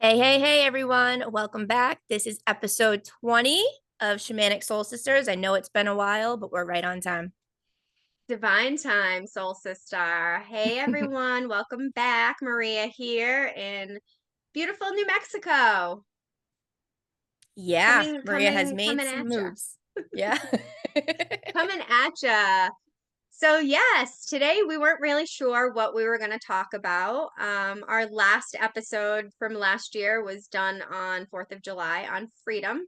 Hey, everyone. Welcome back. This is episode 20 of Shamanic Soul Sisters. I know it's been a while, but we're right on time. Divine time, Soul Sister. Hey everyone, welcome back. Maria here in beautiful New Mexico. Yeah, Coming, Maria has coming, made coming some at ya. moves. Yeah. Coming at ya. So yes, today we weren't really sure what we were going to talk about. Our last episode from last year was done on 4th of July on freedom.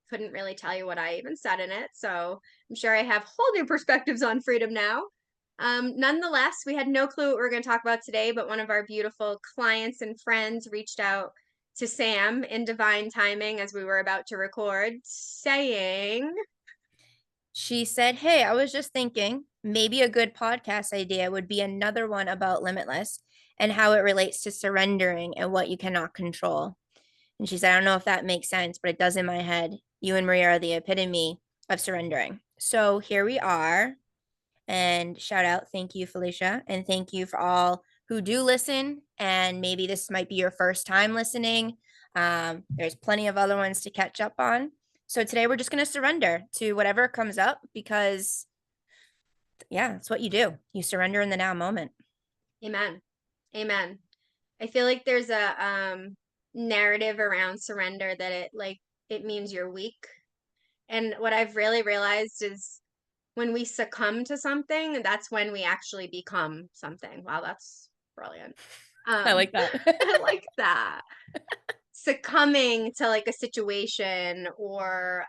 Couldn't really tell you what I even said in it, so I'm sure I have whole new perspectives on freedom now. Nonetheless, we had no clue what we were going to talk about today, but one of our beautiful clients and friends reached out to Sam in divine timing as we were about to record, saying, She said, "Hey, I was just thinking maybe a good podcast idea would be another one about limitless and how it relates to surrendering and what you cannot control." And she said, "I don't know if that makes sense, but it does in my head. You and Maria are the epitome of surrendering." So here we are. And shout out, thank you, Felicia. And thank you for all who do listen. And maybe this might be your first time listening. There's plenty of other ones to catch up on. So today we're just going to surrender to whatever comes up because, yeah, it's what you do. You surrender in the now moment. Amen. Amen. I feel like there's a narrative around surrender that it means you're weak. And what I've really realized is when we succumb to something, that's when we actually become something. Wow, that's brilliant. I like that. I like that. Succumbing to like a situation or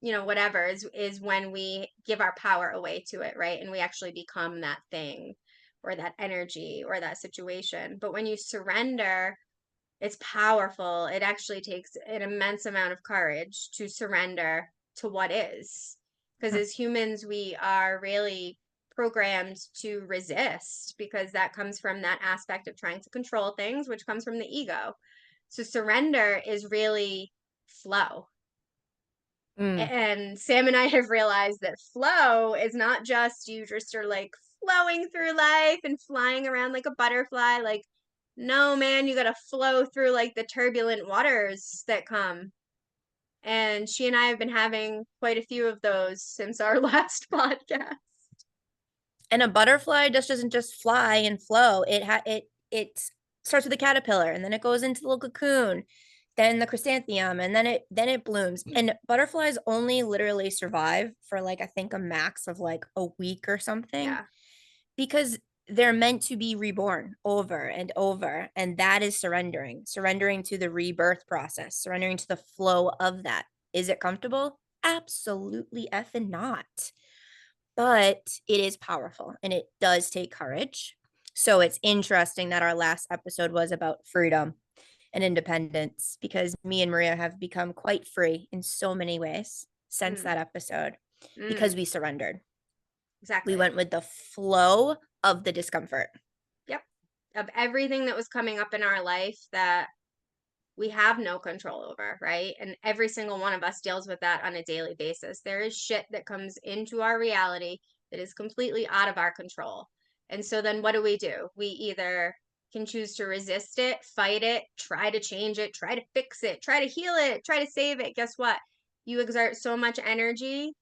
whatever is when we give our power away to it, right? And we actually become that thing or that energy or that situation. But when you surrender, it's powerful. It actually takes an immense amount of courage to surrender to what is. Because as humans, we are really programmed to resist because that comes from that aspect of trying to control things, which comes from the ego. So surrender is really flow. Mm. And Sam and I have realized that flow is not just you just are like flowing through life and flying around like a butterfly. Like, no, man, you got to flow through like the turbulent waters that come. And she and I have been having quite a few of those since our last podcast. And a butterfly just doesn't just fly and flow. It starts with a caterpillar and then it goes into the little cocoon, then the chrysanthemum, and then it blooms. And butterflies only literally survive for like I think a max of like a week or something Yeah. because they're meant to be reborn over and over. And that is surrendering to the rebirth process, surrendering to the flow of that. Is it comfortable? Absolutely effing not, but it is powerful and it does take courage. So it's interesting that our last episode was about freedom and independence because me and Maria have become quite free in so many ways since Mm, that episode because mm, we surrendered. We exactly. went with the flow of the discomfort. Yep. Of everything that was coming up in our life that we have no control over, right? And every single one of us deals with that on a daily basis. There is shit that comes into our reality that is completely out of our control. And so then what do? We either can choose to resist it, fight it, try to change it, try to fix it, try to heal it, try to save it. Guess what? You exert so much energy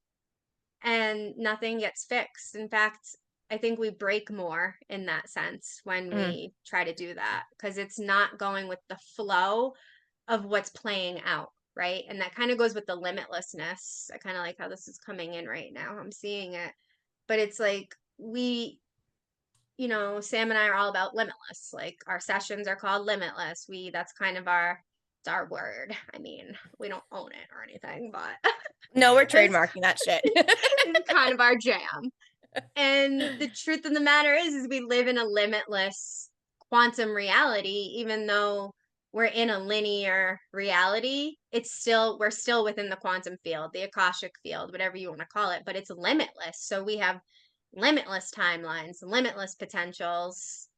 and nothing gets fixed. In fact, I think we break more in that sense when Mm. we try to do that because it's not going with the flow of what's playing out, right? And that kind of goes with the limitlessness. I kind of like how this is coming in right now. I'm seeing it. But it's like Sam and I are all about limitless. Like our sessions are called limitless. That's kind of it's our word. I mean, we don't own it or anything, but No, we're it's, trademarking that shit. it's kind of our jam. And the truth of the matter is we live in a limitless quantum reality, even though we're in a linear reality, we're still within the quantum field, the Akashic field, whatever you want to call it, but it's limitless. So we have limitless timelines, limitless potentials,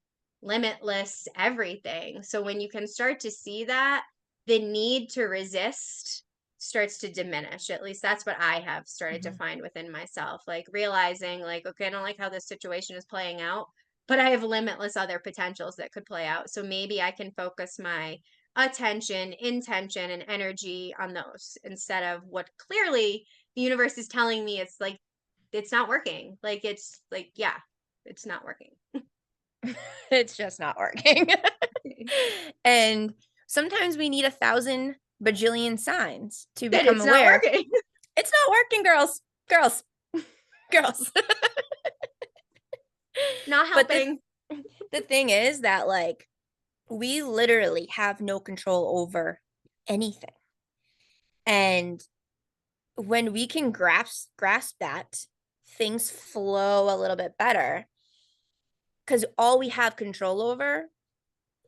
limitless everything. So when you can start to see that, the need to resist starts to diminish. At least that's what I have started to Mhm. find within myself. Like realizing, like, okay, I don't like how this situation is playing out, but I have limitless other potentials that could play out. So maybe I can focus my attention, intention, and energy on those instead of what clearly the universe is telling me it's like it's not working. Like it's like, yeah, it's not working. It's just not working. And sometimes we need 1,000 bajillion signs to That become it's not aware working. it's not working, girls. Girls. Girls. Not But helping. the thing is that like we literally have no control over anything. And when we can grasp that, things flow a little bit better because all we have control over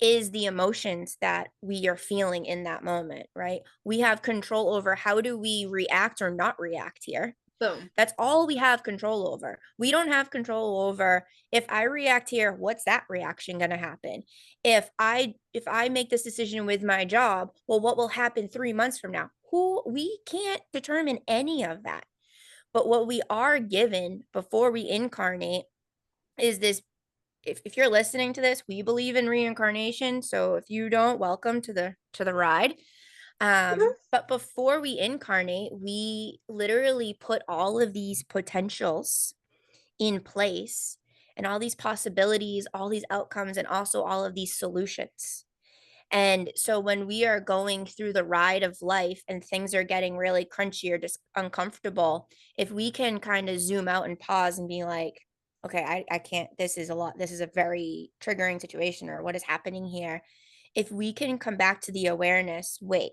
is the emotions that we are feeling in that moment, right? We have control over how do we react or not react here. Boom. That's all we have control over. We don't have control over if I react here, what's that reaction going to happen? If I make this decision with my job, well, what will happen 3 months from now? Who we can't determine any of that. But what we are given before we incarnate is this if you're listening to this, we believe in reincarnation. So if you don't, welcome to the ride. But before we incarnate, we literally put all of these potentials in place and all these possibilities, all these outcomes, and also all of these solutions. And so when we are going through the ride of life and things are getting really crunchy or just uncomfortable, if we can kind of zoom out and pause and be like, okay, I can't, this is a lot, this is a very triggering situation, or what is happening here? If we can come back to the awareness, wait,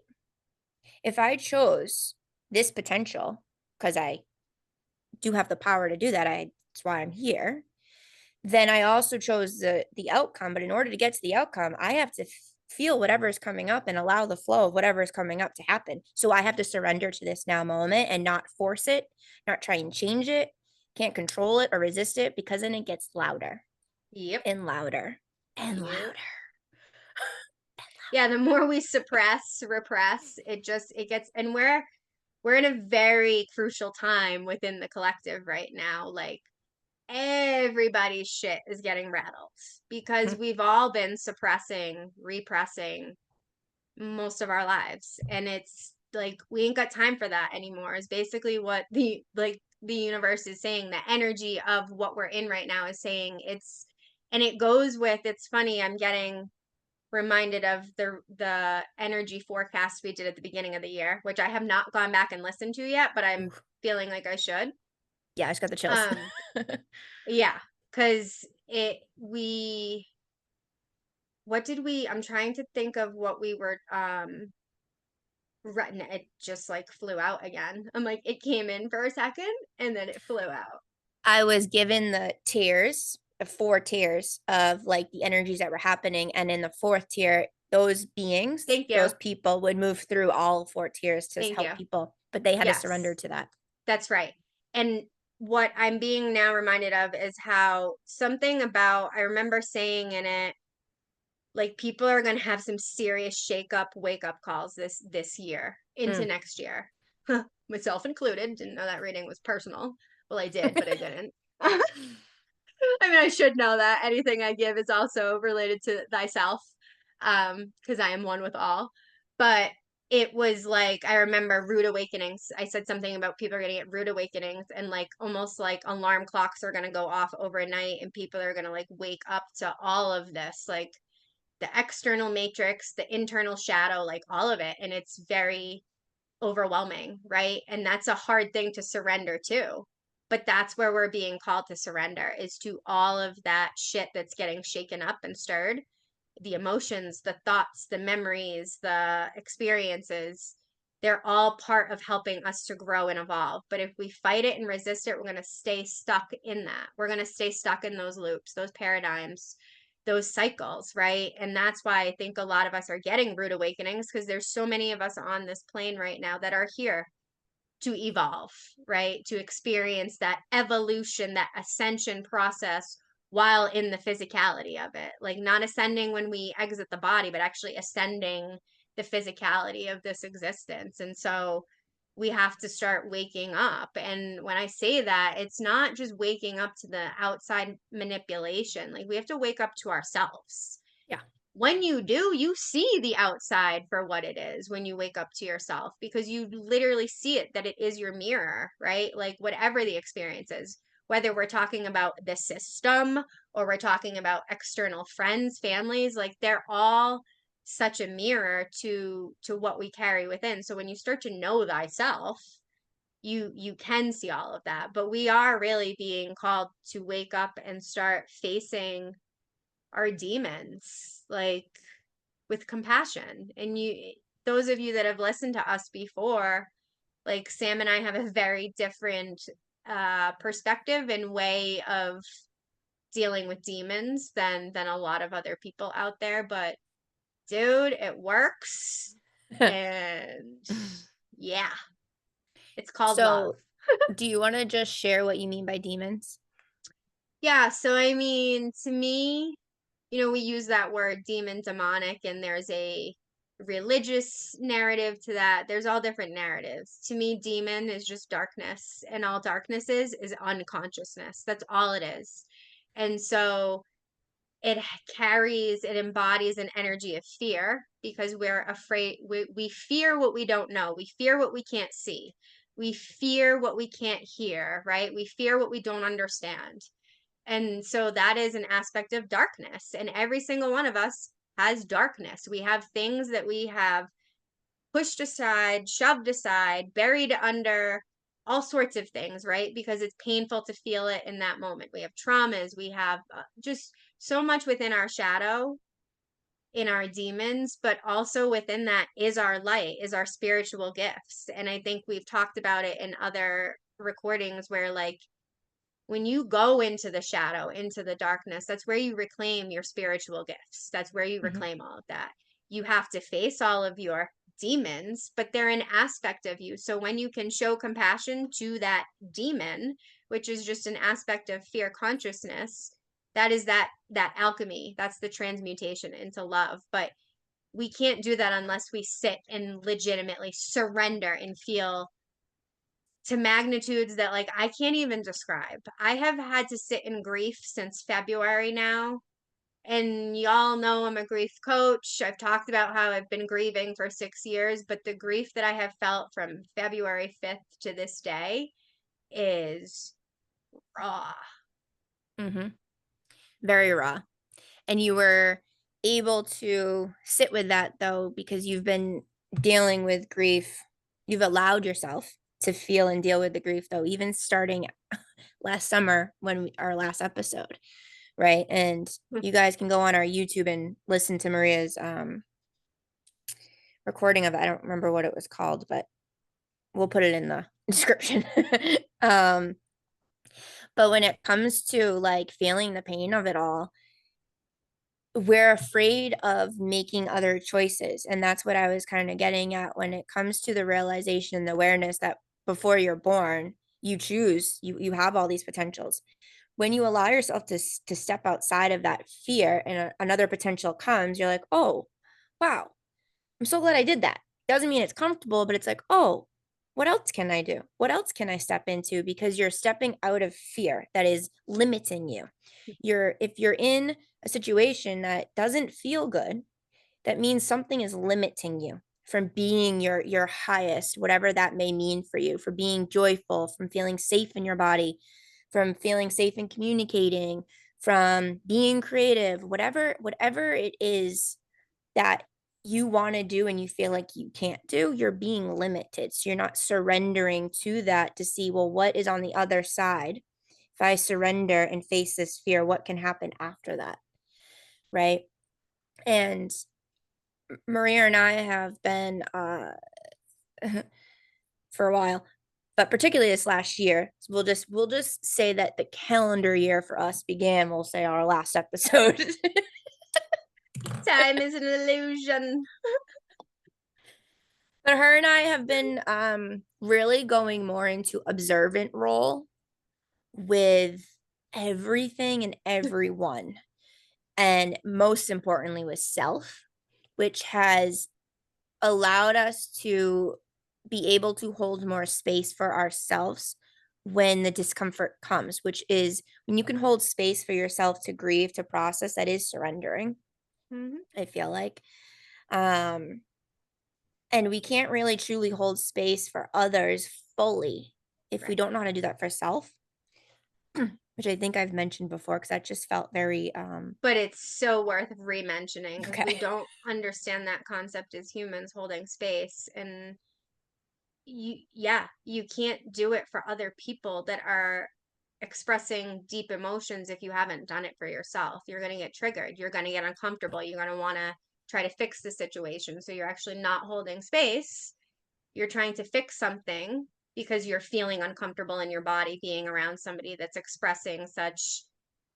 if I chose this potential, because I do have the power to do that, that's why I'm here, then I also chose the outcome. But in order to get to the outcome, I have to feel whatever is coming up and allow the flow of whatever is coming up to happen. So I have to surrender to this now moment and not force it, not try and change it, can't control it or resist it, because then it gets louder Yep. and louder and Yep. louder. Yeah, the more we suppress, repress, it gets, and we're in a very crucial time within the collective right now. Like everybody's shit is getting rattled because we've all been suppressing, repressing most of our lives. And it's like we ain't got time for that anymore, is basically what the universe is saying. The energy of what we're in right now is saying it's, and it goes with, it's funny, I'm getting reminded of the energy forecast we did at the beginning of the year, which I have not gone back and listened to yet, but I'm Oof. feeling like I should. Yeah, I just got the chills. Um, yeah, because it we what did we? I'm trying to think of what we were it just like flew out again. I'm like, it came in for a second and then it flew out. I was given the tiers, the 4 tiers of like the energies that were happening. And in the 4th tier, those beings, Thank you. those people would move through all 4 tiers to Thank help you. people, but they had to surrender Yes, to that. that's right. And what I'm being now reminded of is how something about, I remember saying in it, like people are going to have some serious wake up calls this year into Mm. next year. Myself included. Didn't know that reading was personal. Well, I did, but I didn't. I mean, I should know that anything I give is also related to thyself, because I am one with all. But it was like, I remember rude awakenings. I said something about people are going to get rude awakenings, and like almost like alarm clocks are going to go off overnight, and people are going to like wake up to all of this, like the external matrix, the internal shadow, like all of it. And it's very overwhelming, right? And that's a hard thing to surrender to. But that's where we're being called to surrender, is to all of that shit that's getting shaken up and stirred, the emotions, the thoughts, the memories, the experiences. They're all part of helping us to grow and evolve. But if we fight it and resist it, we're going to stay stuck in that. We're going to stay stuck in those loops, those paradigms, those cycles, right? And that's why I think a lot of us are getting rude awakenings, because there's so many of us on this plane right now that are here to evolve, right? To experience that evolution, that ascension process while in the physicality of it. Like not ascending when we exit the body, but actually ascending the physicality of this existence. And so we have to start waking up. And when I say that, it's not just waking up to the outside manipulation. Like we have to wake up to ourselves. Yeah. when you do, you see the outside for what it is when you wake up to yourself, because you literally see it, that it is your mirror, right? Like whatever the experience is, whether we're talking about the system or we're talking about external friends, families, like they're all such a mirror to what we carry within. So when you start to know thyself, you can see all of that. But we are really being called to wake up and start facing our demons, like with compassion. And you, those of you that have listened to us before, like Sam and I have a very different perspective and way of dealing with demons than a lot of other people out there. But dude, it works. And yeah, it's called love. So, do you want to just share what you mean by demons? Yeah, so I mean, to me, we use that word demon, demonic, and there's a religious narrative to that. There's all different narratives. To me, demon is just darkness, and all darkness is unconsciousness. That's all it is. And so it embodies an energy of fear, because we're afraid. We fear what we don't know. We fear what we can't see. We fear what we can't hear, right? We fear what we don't understand. And so that is an aspect of darkness. And every single one of us has darkness. We have things that we have pushed aside, shoved aside, buried under, all sorts of things, right? Because it's painful to feel it in that moment. We have traumas, we have just so much within our shadow, in our demons, but also within that is our light, is our spiritual gifts. And I think we've talked about it in other recordings where, like, when you go into the shadow, into the darkness, that's where you reclaim your spiritual gifts. That's where you Mhm. reclaim all of that. You have to face all of your demons, but they're an aspect of you. So when you can show compassion to that demon, which is just an aspect of fear consciousness, that is that alchemy. That's the transmutation into love. But we can't do that unless we sit and legitimately surrender and feel to magnitudes that, like, I can't even describe. I have had to sit in grief since February now. And y'all know I'm a grief coach. I've talked about how I've been grieving for 6 years, but the grief that I have felt from February 5th to this day is raw. Mhm. Very raw. And you were able to sit with that though because you've been dealing with grief. You've allowed yourself to feel and deal with the grief though, even starting last summer when our last episode, right? And you guys can go on our YouTube and listen to Maria's recording of it. I don't remember what it was called, but we'll put it in the description. um, but when it comes to like feeling the pain of it all, we're afraid of making other choices. And that's what I was kind of getting at when it comes to the realization and the awareness that before you're born, you choose, you have all these potentials. When you allow yourself to step outside of that fear and another potential comes, you're like, oh, wow, I'm so glad I did that. Doesn't mean it's comfortable, but it's like, oh, what else can I do? What else can I step into? Because you're stepping out of fear that is limiting you. If you're in a situation that doesn't feel good, that means something is limiting you from being your highest, whatever that may mean for you, for being joyful, from feeling safe in your body, from feeling safe in communicating, from being creative, whatever it is that you want to do and you feel like you can't do, you're being limited. So you're not surrendering to that to see, well, what is on the other side? If I surrender and face this fear, what can happen after that? Right. And Maria and I have been for a while, but particularly this last year, we'll just say that the calendar year for us began, we'll say our last episode. Time is an illusion. But her and I have been really going more into observant role with everything and everyone. And most importantly, with self, which has allowed us to be able to hold more space for ourselves when the discomfort comes, which is when you can hold space for yourself to grieve, to process, that is surrendering. Mhm. I feel like. Um, and we can't really truly hold space for others fully if we Right. don't know how to do that for self, which I think I've mentioned before because that just felt very But it's so worth re-mentioning because we okay. don't understand that concept as humans holding space. And you can't do it for other people that are expressing deep emotions if you haven't done it for yourself. You're going to get triggered. You're going to get uncomfortable. You're going to want to try to fix the situation. So you're actually not holding space. You're trying to fix something because you're feeling uncomfortable in your body being around somebody that's expressing such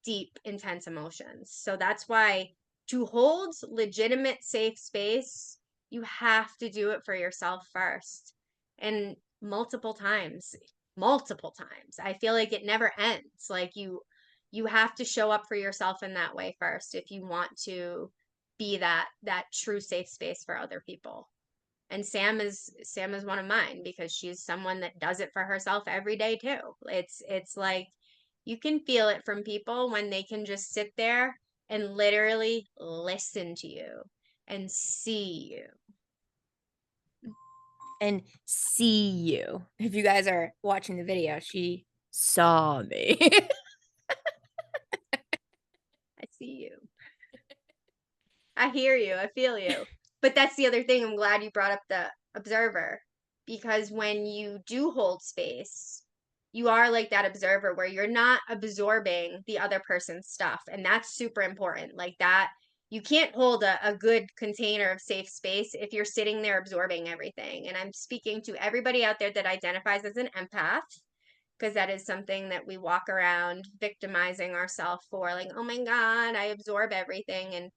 deep, intense emotions. So that's why to hold legitimate, safe space, you have to do it for yourself first. And multiple times, multiple times. I feel like it never ends. Like you have to show up for yourself in that way first if you want to be that true safe space for other people. And Sam is one of mine because she's someone that does it for herself every day too. It's like you can feel it from people when they can just sit there and literally listen to you and see you. And see you. If you guys are watching the video, she saw me. I see you. I hear you. I feel you. But that's the other thing. I'm glad you brought up the observer because when you do hold space, you are like that observer where you're not absorbing the other person's stuff. And that's super important. Like that, you can't hold a good container of safe space if you're sitting there absorbing everything. And I'm speaking to everybody out there that identifies as an empath because that is something that we walk around victimizing ourselves for like, oh my God, I absorb everything. And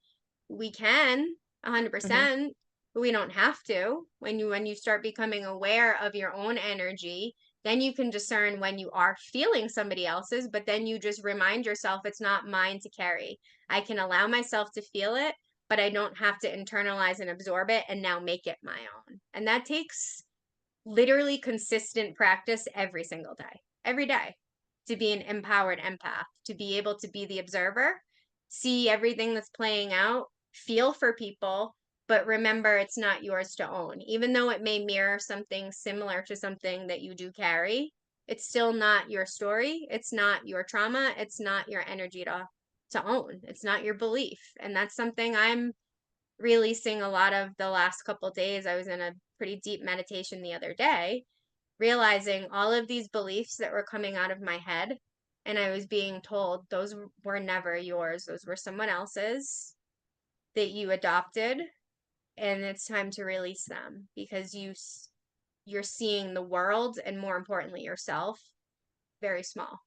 we can Mhm. 100%, but we don't have to. When you start becoming aware of your own energy, then you can discern when you are feeling somebody else's, but then you just remind yourself it's not mine to carry. I can allow myself to feel it, but I don't have to internalize and absorb it and now make it my own. And that takes literally consistent practice every day, to be an empowered empath, to be able to be the observer, see everything that's playing out, feel for people, but remember it's not yours to own. Even though it may mirror something similar to something that you do carry, it's still not your story. It's not your trauma. It's not your energy to own. It's not your belief. And that's something I'm releasing a lot of the last couple days. I was in a pretty deep meditation the other day, realizing all of these beliefs that were coming out of my head. And I was being told those were never yours, those were someone else's that you adopted. And it's time to release them because you're seeing the world and more importantly yourself very small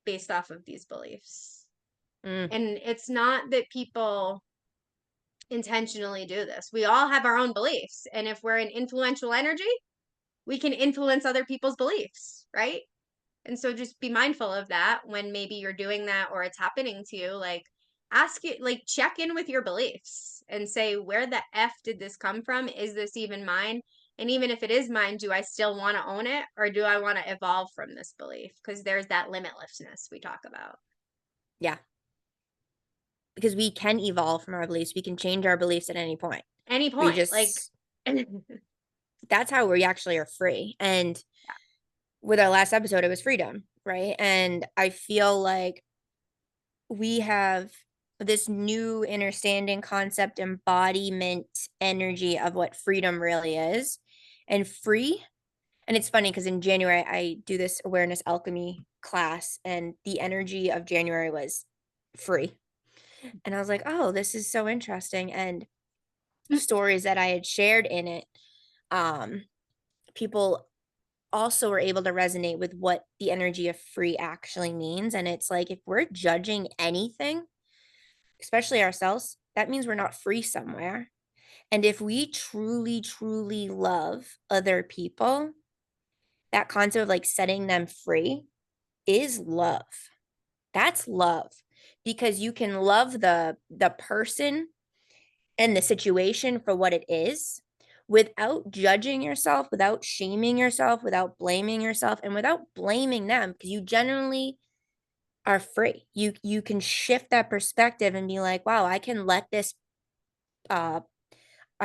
based off of these beliefs. Mm. And it's not that people intentionally do this. We all have our own beliefs. And if we're an influential energy, we can influence other people's beliefs, right? And so just be mindful of that when maybe you're doing that or it's happening to you. Like, ask it, like, check in with your beliefs and say, where the F did this come from? Is this even mine? And even if it is mine, do I still want to own it or do I want to evolve from this belief? Because there's that limitlessness we talk about. Yeah, because we can evolve from our beliefs. We can change our beliefs at any point. Any We point, like, just that's how we actually are free. And with our last episode, it was freedom, right? And I feel like we have this new understanding concept, embodiment, energy of what freedom really is. And free. And it's funny because in January, I do this awareness alchemy class, and the energy of January was free. And I was like, oh, this is so interesting. And stories that I had shared in it, um, people also were able to resonate with what the energy of free actually means. And it's like if we're judging anything, especially ourselves, that means we're not free somewhere. And if we truly, truly love other people, that concept of like setting them free is love. That's love because you can love the person and the situation for what it is without judging yourself, without shaming yourself, without blaming yourself, and without blaming them because you genuinely are free. You can shift that perspective and be like, wow, I can let this I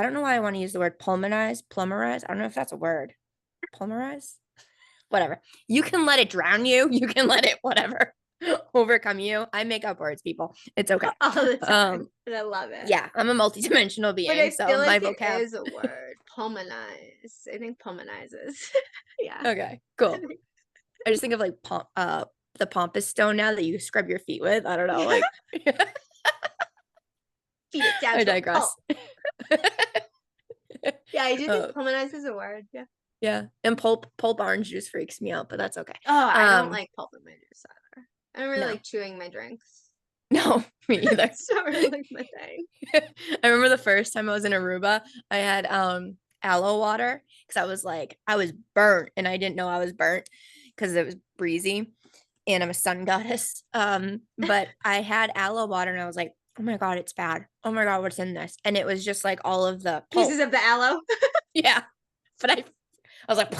don't know why I want to use the word plumerize. I don't know if that's a word. Plumerize? Whatever. You can let it drown you. You can let it whatever overcome you. I make up words, people. It's okay. all the time. Um, And I love it. yeah, I'm a multidimensional But being, I so feel my like it vocab. is a word. Pulmonize. I think pulmonizes. Yeah. Okay, cool. I just think of like the pompous stone now that you scrub your feet with. I don't know, Yeah. like Feed it down I to a pulp. digress. Yeah, I do think uh, pulmonize is a word. Yeah. yeah, and pulp orange juice freaks me out, but that's okay. Oh, I don't Um, like pulp in my juice either. I don't really no, like chewing my drinks. no, me either. It's not really like my thing. I remember the first time I was in Aruba, I had aloe water because I was burnt and I didn't know I was burnt because it was breezy and I'm a sun goddess. But I had aloe water and I was like, oh my God, it's bad. Oh my God, what's in this? And it was just like all of the Pieces pulp. of the aloe. Yeah. But I was like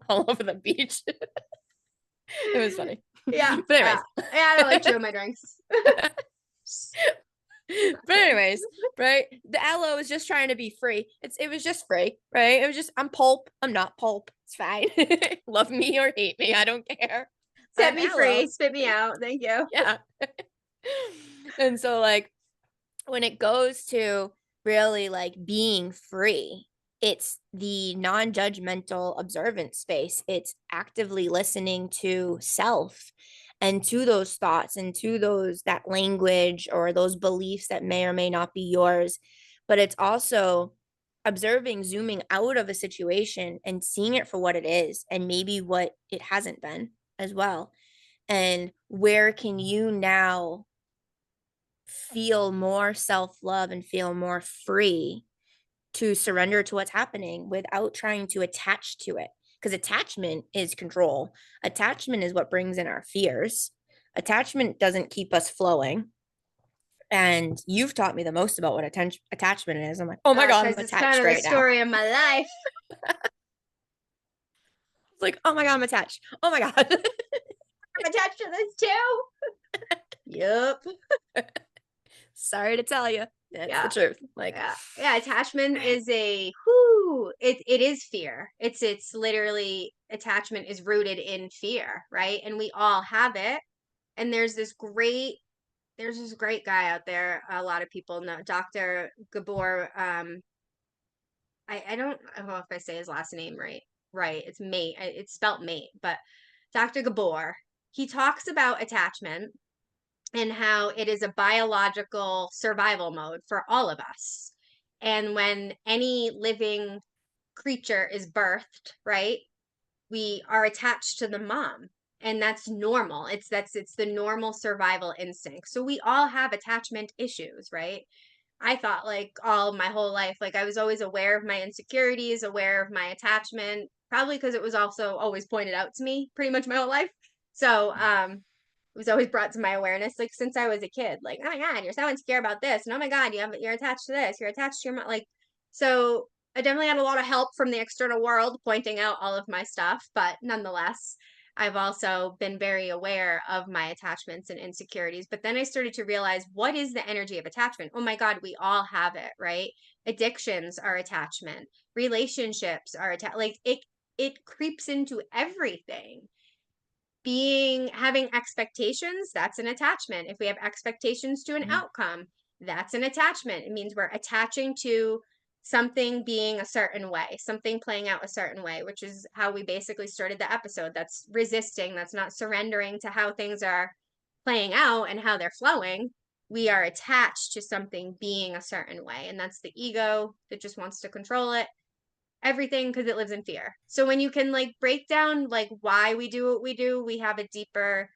all over the beach. It was funny. Yeah. But anyways. Yeah, I don't like chewing my drinks. But anyways, right? The aloe is just trying to be free. It was just free, right? It was just I'm pulp. I'm not pulp. It's fine. Love me or hate me. I don't care. Set I'm me free. aloe. Spit me out. Thank you. Yeah. And so like when it goes to really like being free, it's the non-judgmental observant space. It's actively listening to self and to those thoughts and to those that language or those beliefs that may or may not be yours. But it's also observing, zooming out of a situation and seeing it for what it is and maybe what it hasn't been as well. And where can you now feel more self love and feel more free to surrender to what's happening without trying to attach to it? Because attachment is control. Attachment is what brings in our fears. Attachment doesn't keep us flowing. And you've taught me the most about what attachment is. I'm like, oh my God, I'm Because it's kind attached of the right now. story of my life. It's like, oh my God, I'm attached. Oh my God. I'm attached to this too. Yep. Sorry to tell you. That's the Yeah. truth. Like, Yeah. Yeah. Attachment is a whoo. It is fear. It's literally attachment is rooted in fear, right? And we all have it. And there's this great guy out there. A lot of people know Dr. Gabor. I don't know if I say his last name right. Right. It's mate. It's spelt mate, but Dr. Gabor, he talks about attachment and how it is a biological survival mode for all of us. And when any living creature is birthed, right, we are attached to the mom. And that's normal. It's the normal survival instinct. So we all have attachment issues, right? I thought like all my whole life, like I was always aware of my insecurities, aware of my attachment, probably because it was also always pointed out to me pretty much my whole life. So it was always brought to my awareness like since I was a kid. Like, oh my God, you're so insecure about this. And oh my God, you're attached to this. You're attached to your mom. Like, so I definitely had a lot of help from the external world pointing out all of my stuff, but nonetheless, I've also been very aware of my attachments and insecurities. But then I started to realize what is the energy of attachment? Oh my God, we all have it, right? Addictions are attachment, relationships are like it creeps into everything. Having expectations, that's an attachment. If we have expectations to an outcome, that's an attachment. It means we're attaching to something being a certain way, something playing out a certain way, which is how we basically started the episode. That's resisting, that's not surrendering to how things are playing out and how they're flowing. We are attached to something being a certain way, and that's the ego that just wants to control it, everything, because it lives in fear. So when you can like break down like why we do what we do, we have a deeper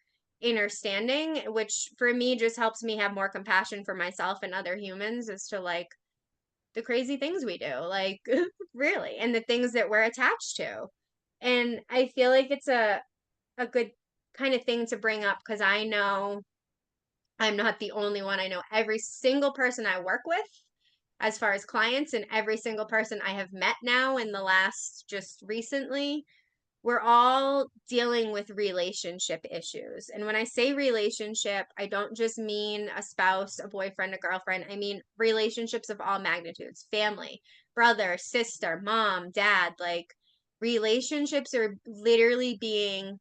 understanding, which for me just helps me have more compassion for myself and other humans as to like the crazy things we do, like really, and the things that we're attached to. And I feel like it's a good kind of thing to bring up because I know I'm not the only one. I know every single person I work with as far as clients and every single person I have met now in the last just recently, we're all dealing with relationship issues. And when I say relationship, I don't just mean a spouse, a boyfriend, a girlfriend. I mean relationships of all magnitudes, family, brother, sister, mom, dad. Like relationships are literally being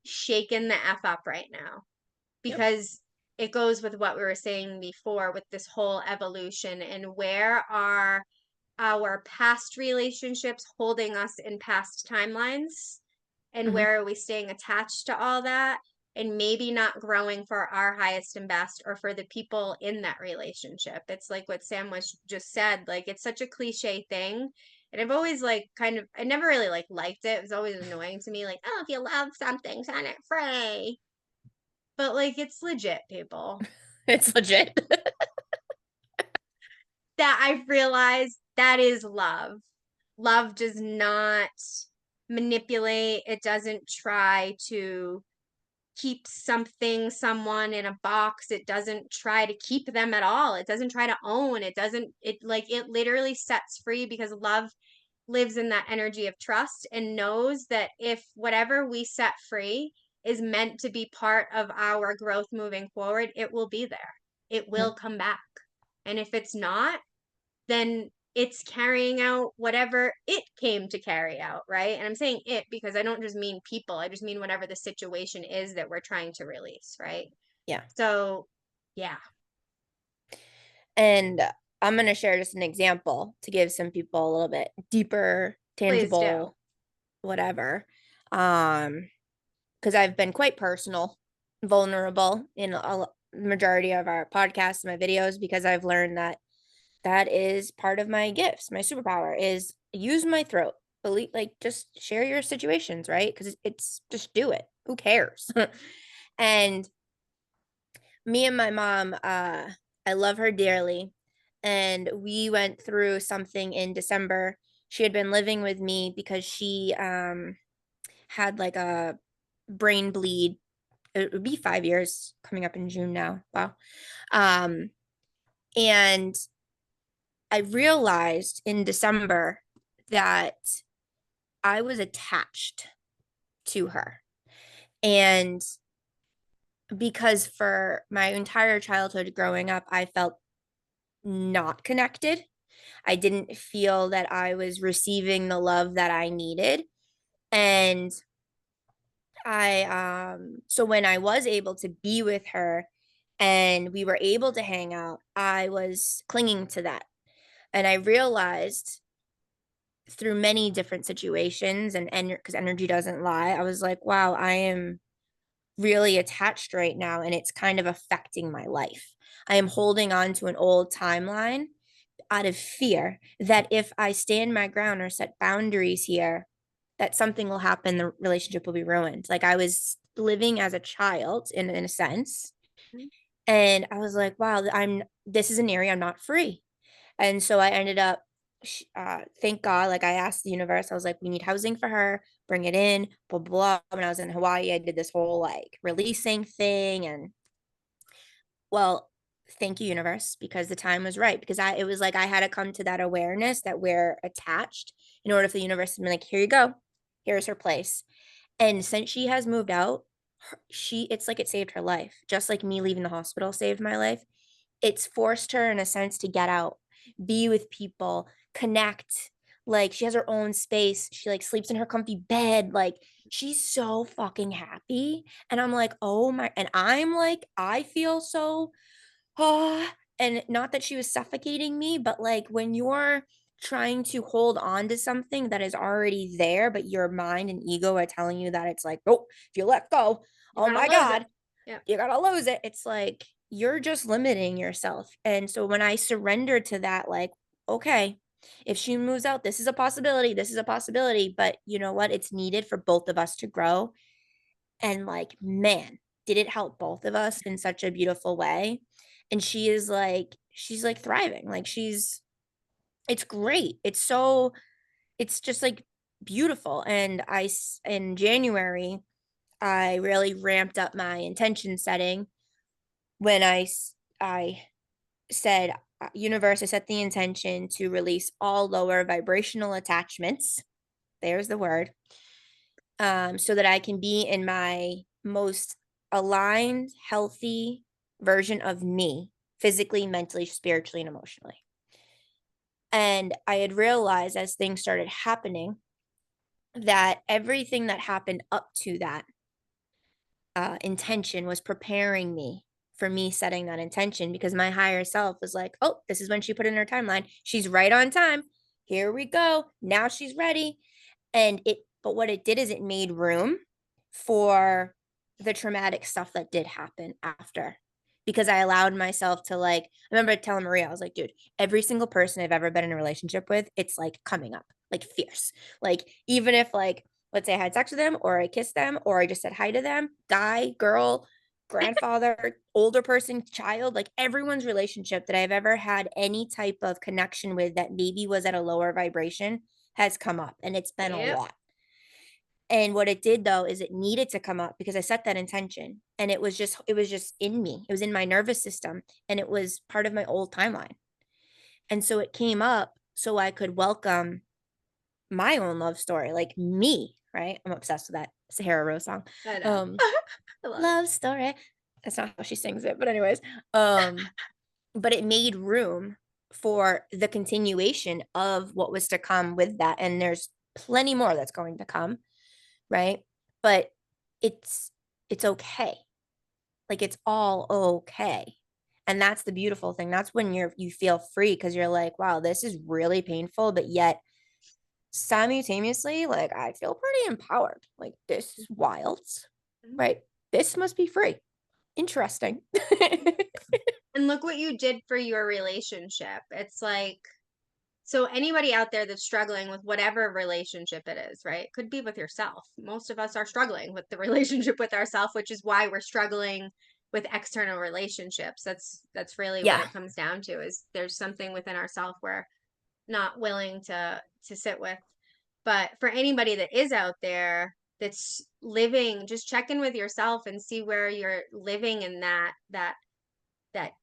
shaken the F up right now Yep. because it goes with what we were saying before with this whole evolution, and where are our past relationships holding us in past timelines, and Mhm. where are we staying attached to all that and maybe not growing for our highest and best or for the people in that relationship. It's like what Sam was just said, like it's such a cliche thing, and I've always like kind of, I never really like liked it. It was always annoying to me, like, oh, if you love something, set it free. But like it's legit, people. It's legit. That I've realized that is love. Love does not manipulate, it doesn't try to keep something, someone in a box. It doesn't try to keep them at all. It doesn't try to own. It doesn't, it like, it literally sets free because love lives in that energy of trust and knows that if whatever we set free is meant to be part of our growth moving forward, it will be there. It will Mhm. come back. And if it's not, then it's carrying out whatever it came to carry out, right? And I'm saying it because I don't just mean people, I just mean whatever the situation is that we're trying to release, right? Yeah. So, yeah, And I'm going to share just an example to give some people a little bit deeper, please do. tangible, whatever. Um, because I've been quite personal, vulnerable in a majority of our podcasts, my videos, because I've learned that that is part of my gifts. My superpower is use my throat. Believe, like, just share your situations, right? Because it's just do it. Who cares? And me and my mom, I love her dearly. And we went through something in December. She had been living with me because she had like a brain bleed. It would be 5 years coming up in June now. Wow. Um, and I realized in December that I was attached to her. And because for my entire childhood growing up, I felt not connected. I didn't feel that I was receiving the love that I needed. And so when I was able to be with her and we were able to hang out, I was clinging to that. And I realized through many different situations and because energy doesn't lie, I was like, wow, I am really attached right now and it's kind of affecting my life. I am holding on to an old timeline out of fear that if I stand my ground or set boundaries here, that something will happen, the relationship will be ruined. Like I was living as a child in a sense. And I was like, wow, this is an area I'm not free. And so I ended up, thank God, like I asked the universe, I was like, we need housing for her, bring it in, blah, blah, blah. When I was in Hawaii, I did this whole like releasing thing. And well, thank you, universe, because the time was right. Because it was like I had to come to that awareness that we're attached in order for the universe to be like, here you go, here's her place. And since she has moved out, it's like it saved her life, just like me leaving the hospital saved my life. It's forced her in a sense to get out, be with people, connect. Like she has her own space. She like sleeps in her comfy bed. Like she's so fucking happy. And I'm like, oh my, and I'm like, I feel so oh, and not that she was suffocating me, but like when you're trying to hold on to something that is already there, but your mind and ego are telling you that it's like, oh, if you let go, You're oh gonna my lose it. God, Yeah. you're gonna lose it. It's like you're just limiting yourself. And so when I surrendered to that, like, okay, if she moves out, this is a possibility, this is a possibility, but you know what? It's needed for both of us to grow. And like, man, did it help both of us in such a beautiful way. And she's like thriving. Like it's great. It's just like beautiful. And in January, I really ramped up my intention setting when I said, universe, I set the intention to release all lower vibrational attachments. There's the word. so that I can be in my most aligned, healthy version of me, physically, mentally, spiritually, and emotionally. And I had realized as things started happening that everything that happened up to that intention was preparing me for me setting that intention, because my higher self was like, oh, this is when she put in her timeline. She's right on time. Here we go. Now she's ready. But what it did is it made room for the traumatic stuff that did happen after, because I allowed myself to, like, I remember telling Maria, I was like, dude, every single person I've ever been in a relationship with, it's like coming up, like fierce. Like, even if, like, let's say I had sex with them or I kissed them or I just said hi to them, guy, girl, grandfather, older person, child, like everyone's relationship that I've ever had any type of connection with that maybe was at a lower vibration has come up, and it's been a Yep. lot. And what it did though is it needed to come up because I set that intention, and it was just in me. It was in my nervous system, and it was part of my old timeline. And so it came up so I could welcome my own love story, like me, right? I'm obsessed with that Sahara Rose song. I know. Um, I love it. love story. That's not how she sings it, but anyways, um, but it made room for the continuation of what was to come with that. And there's plenty more that's going to come, right? But it's it's okay. Like, it's all okay. And that's the beautiful thing. That's when you feel free, because you're like, wow, this is really painful, but yet simultaneously, like, I feel pretty empowered. Like, this is wild, right? This must be free. Interesting. And look what you did for your relationship. It's like, so anybody out there that's struggling with whatever relationship it is, right? Could be with yourself. Most of us are struggling with the relationship with ourselves, which is why we're struggling with external relationships. That's really what Yeah. it comes down to, is there's something within ourselves we're not willing to sit with. But for anybody that is out there that's living, just check in with yourself and see where you're living in that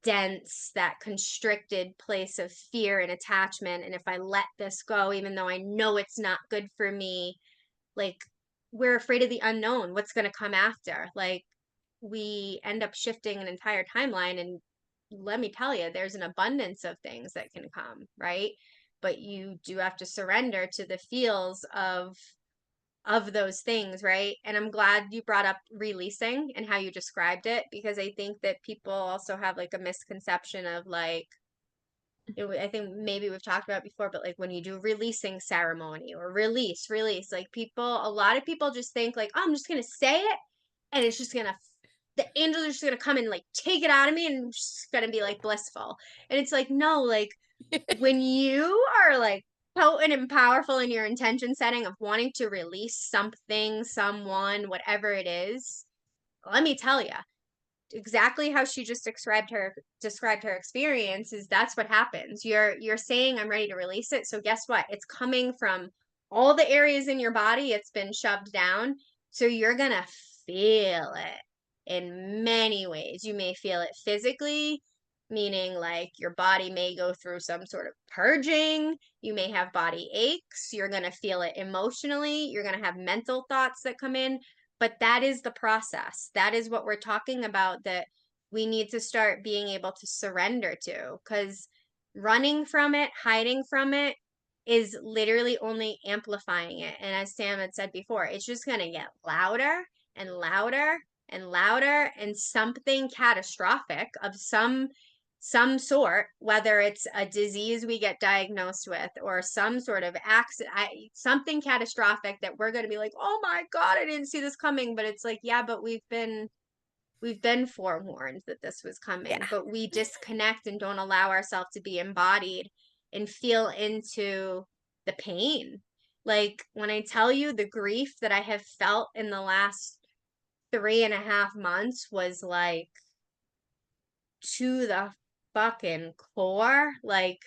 dense, that constricted place of fear and attachment. And if I let this go, even though I know it's not good for me, like, we're afraid of the unknown, what's going to come after. Like, we end up shifting an entire timeline. And let me tell you, there's an abundance of things that can come, right? But you do have to surrender to the feels of those things, right? And I'm glad you brought up releasing and how you described it, because I think that people also have like a misconception of like, I think maybe we've talked about it before, but like when you do releasing ceremony or release, like a lot of people just think like, oh, I'm just gonna say it and it's just gonna, the angels are just gonna come and like take it out of me and it's just gonna be like blissful. And it's like, no, like when you are like potent and powerful in your intention setting of wanting to release something, someone, whatever it is, let me tell you, exactly how she just described her experience is that's what happens. You're saying I'm ready to release it. So guess what? It's coming from all the areas in your body it's been shoved down. So you're going to feel it in many ways. You may feel it physically, meaning like your body may go through some sort of purging. You may have body aches. You're going to feel it emotionally. You're going to have mental thoughts that come in, but that is the process. That is what we're talking about, that we need to start being able to surrender to, because running from it, hiding from it is literally only amplifying it. And as Sam had said before, it's just going to get louder and louder and louder, and something catastrophic of some sort, whether it's a disease we get diagnosed with or some sort of accident, something catastrophic that we're going to be like, oh my God, I didn't see this coming. But it's like, yeah, but we've been forewarned that this was coming, Yeah. but we disconnect and don't allow ourselves to be embodied and feel into the pain. Like when I tell you the grief that I have felt in the last 3.5 months was like to the fucking core. Like,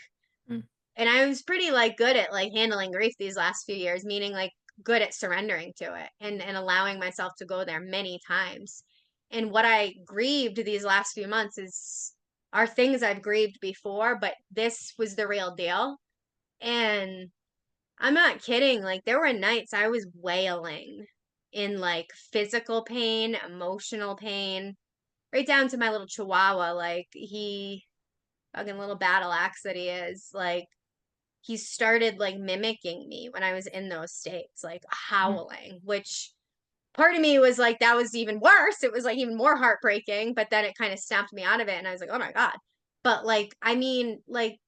Mm. and I was pretty like good at like handling grief these last few years, meaning like good at surrendering to it and allowing myself to go there many times. And what I grieved these last few months is are things I've grieved before, but this was the real deal. And I'm not kidding, like there were nights I was wailing in like physical pain, emotional pain, right down to my little chihuahua. Like he fucking little battle axe that he is, like he started like mimicking me when I was in those states, like Mhm. howling, which part of me was like, that was even worse. It was like even more heartbreaking, but then it kind of snapped me out of it. And I was like, oh my God. But like, I mean, like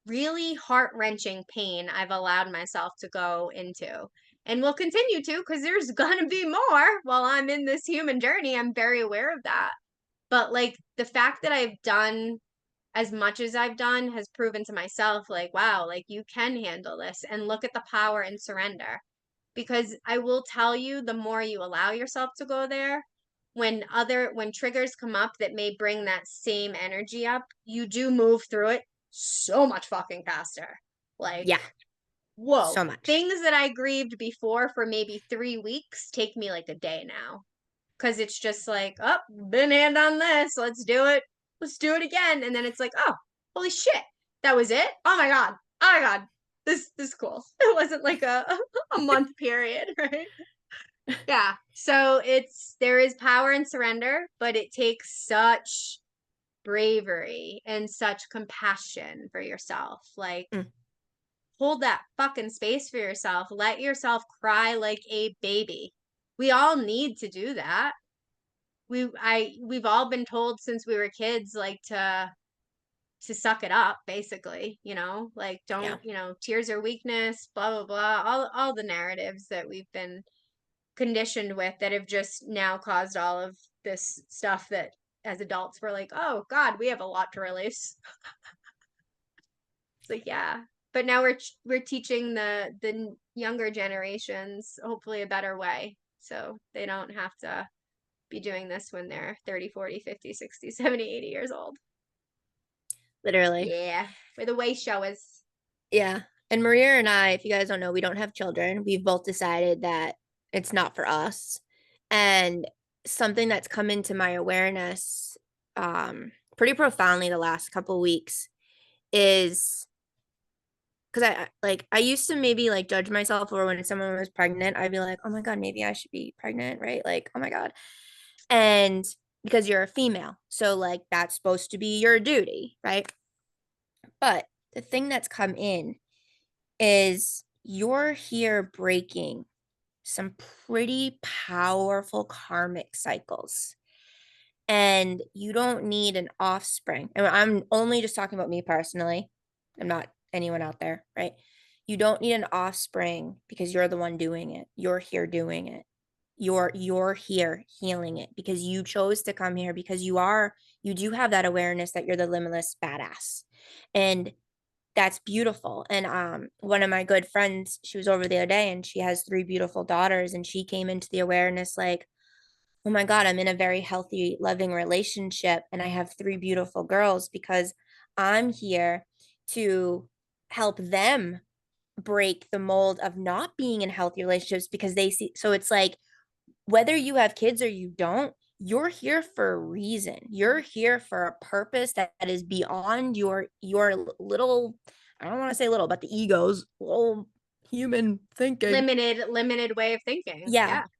really heart wrenching pain I've allowed myself to go into and will continue to because there's gonna be more while I'm in this human journey. I'm very aware of that. But like the fact that I've done as much as I've done has proven to myself, like, wow, like you can handle this and look at the power and surrender. Because I will tell you, the more you allow yourself to go there, when triggers come up that may bring that same energy up, you do move through it so much fucking faster. Like, Yeah, whoa, so much. things that I grieved before for maybe 3 weeks take me like a day now. Cause it's just like, oh, been hand on this. Let's do it. Let's do it again. And then it's like, oh, holy shit. That was it? Oh my God. Oh my God. This is cool. It wasn't like a month period, right? Yeah. So there is power in surrender, but it takes such bravery and such compassion for yourself. Like, Mm, hold that fucking space for yourself. Let yourself cry like a baby. We all need to do that. We've all been told since we were kids, like to suck it up, basically, like yeah, don't, tears are weakness, blah blah blah, all the narratives that we've been conditioned with that have just now caused all of this stuff that as adults we're like, oh God, we have a lot to release. It's like, yeah. But now we're teaching the younger generations hopefully a better way. So they don't have to be doing this when they're 30, 40, 50, 60, 70, 80 years old. literally. Yeah. We're the way showers. Yeah. And Maria and I, if you guys don't know, we don't have children. We've both decided that it's not for us. And something that's come into my awareness pretty profoundly the last couple weeks is because I used to maybe like judge myself, or when someone was pregnant, I'd be like, oh my God, maybe I should be pregnant, right? Like, oh my God. And because you're a female. So like that's supposed to be your duty, right? But the thing that's come in is you're here breaking some pretty powerful karmic cycles. And you don't need an offspring. And I'm only just talking about me personally. I'm not anyone out there, right? You don't need an offspring because you're the one doing it. You're here doing it. You're here healing it because you chose to come here because you do have that awareness that you're the limitless badass. And that's beautiful. And one of my good friends, she was over the other day and she has three beautiful daughters, and she came into the awareness like, oh my God, I'm in a very healthy, loving relationship and I have three beautiful girls because I'm here to help them break the mold of not being in healthy relationships because they see. So it's like whether you have kids or you don't, you're here for a reason. You're here for a purpose that is beyond your little, I don't want to say little, but the ego's little human thinking. Limited way of thinking. Yeah. Yeah. And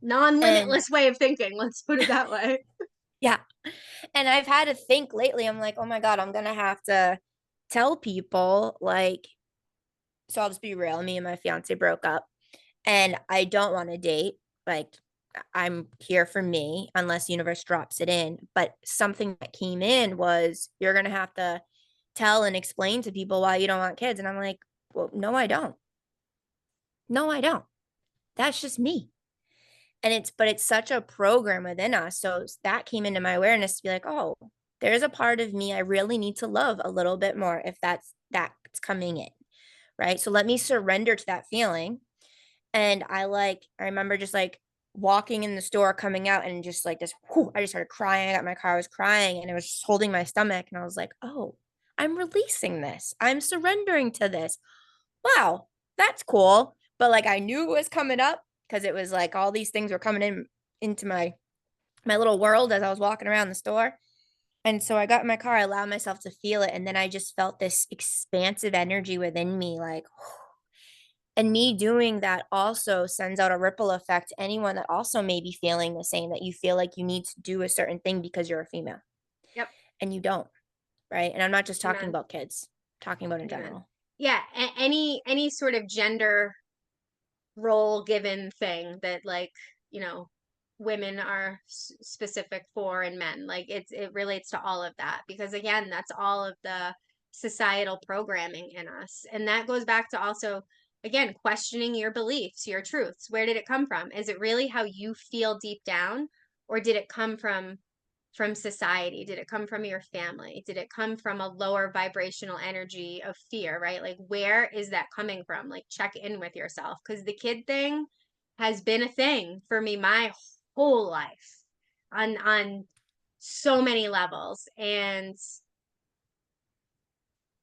Non-limitless way of thinking. Let's put it that way. yeah. And I've had to think lately, I'm like, oh my God, I'm gonna have to tell people like, so I'll just be real. Me and my fiance broke up and I don't want to date. Like I'm here for me unless the universe drops it in. But something that came in was you're gonna have to tell and explain to people why you don't want kids. And I'm like, well, no, I don't. No, I don't. That's just me. And it's such a program within us. So that came into my awareness to be like, oh, there's a part of me I really need to love a little bit more if that's coming in. Right. So let me surrender to that feeling. And I remember just like walking in the store, coming out, and just like this, whew, I just started crying. I got in my car, I was crying, and it was just holding my stomach. And I was like, oh, I'm releasing this. I'm surrendering to this. Wow, that's cool. But like I knew it was coming up because it was like all these things were coming in into my little world as I was walking around the store. And so I got in my car, I allowed myself to feel it. And then I just felt this expansive energy within me, like, And me doing that also sends out a ripple effect to anyone that also may be feeling the same, that you feel like you need to do a certain thing because you're a female Yep. and you don't, right? And I'm not just talking Amen. about kids, talking about in Amen. general. Yeah, any sort of gender role given thing that, like, you know, women are specific for and men, like it relates to all of that, because again, that's all of the societal programming in us. And that goes back to also, again, questioning your beliefs, your truths. Where did it come from? Is it really how you feel deep down, or did it come from society? Did it come from your family? Did it come from a lower vibrational energy of fear, right? Like, where is that coming from? Like, check in with yourself, because the kid thing has been a thing for me my whole life on so many levels. And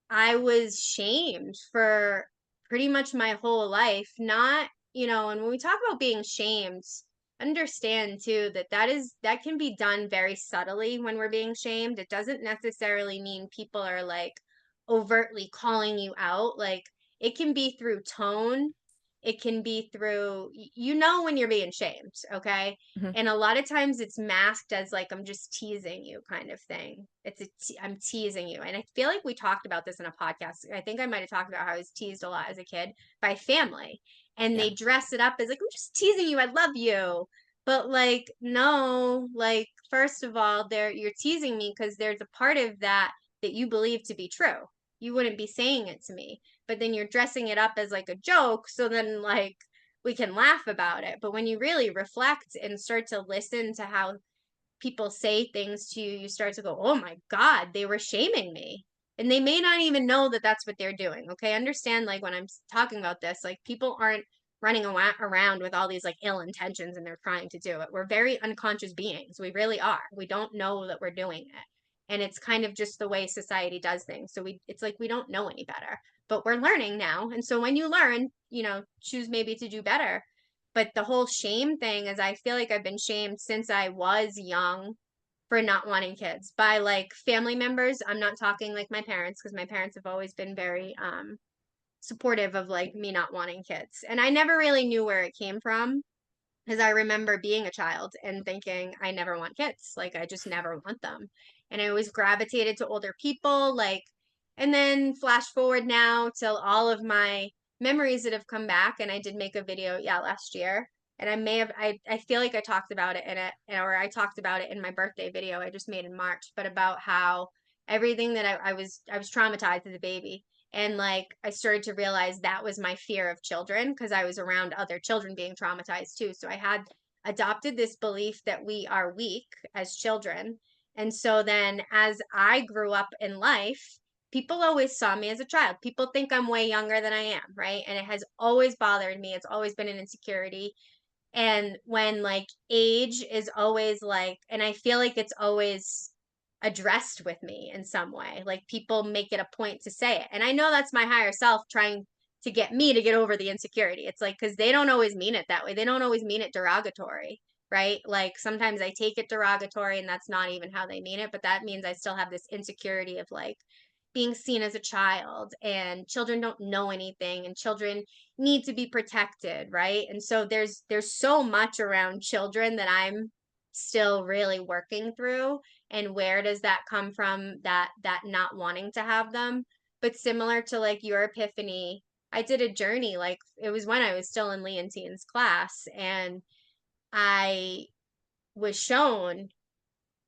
I was shamed for pretty much my whole life. Not, and when we talk about being shamed, understand too that that can be done very subtly when we're being shamed. It doesn't necessarily mean people are like overtly calling you out. Like, it can be through tone. It can be through, when you're being shamed, okay? Mhm. And a lot of times it's masked as like, I'm just teasing you kind of thing. I'm teasing you. And I feel like we talked about this in a podcast. I think I might have talked about how I was teased a lot as a kid by family. And Yeah. they dress it up as like, I'm just teasing you. I love you. But like, no, like, first of all, you're teasing me because there's a part of that you believe to be true. You wouldn't be saying it to me, but then you're dressing it up as like a joke. So then, like, we can laugh about it. But when you really reflect and start to listen to how people say things to you, you start to go, oh my God, they were shaming me. And they may not even know that that's what they're doing. Okay. Understand, like, when I'm talking about this, like, people aren't running around with all these like ill intentions and they're trying to do it. We're very unconscious beings. We really are. We don't know that we're doing it. And it's kind of just the way society does things. So it's like we don't know any better, but we're learning now. And so when you learn, choose maybe to do better. But the whole shame thing is, I feel like I've been shamed since I was young for not wanting kids by like family members. I'm not talking like my parents, because my parents have always been very supportive of like me not wanting kids. And I never really knew where it came from, because I remember being a child and thinking, I never want kids. Like, I just never want them. And I always gravitated to older people. Like, and then flash forward now till all of my memories that have come back. And I did make a video, yeah, last year. And I feel like I talked about it in it, or I talked about it in my birthday video I just made in March, but about how everything that I was traumatized as a baby. And like, I started to realize that was my fear of children, because I was around other children being traumatized too. So I had adopted this belief that we are weak as children. And so then as I grew up in life, people always saw me as a child. People think I'm way younger than I am, right? And it has always bothered me. It's always been an insecurity. And when like age is always like, and I feel like it's always addressed with me in some way, like people make it a point to say it. And I know that's my higher self trying to get me to get over the insecurity. It's like, because they don't always mean it that way. They don't always mean it derogatory, right? Like, sometimes I take it derogatory and that's not even how they mean it, but that means I still have this insecurity of like being seen as a child, and children don't know anything, and children need to be protected, right? And so there's so much around children that I'm still really working through. And where does that come from, that not wanting to have them? But similar to like your epiphany, I did a journey, like, it was when I was still in Leontine's class, and I was shown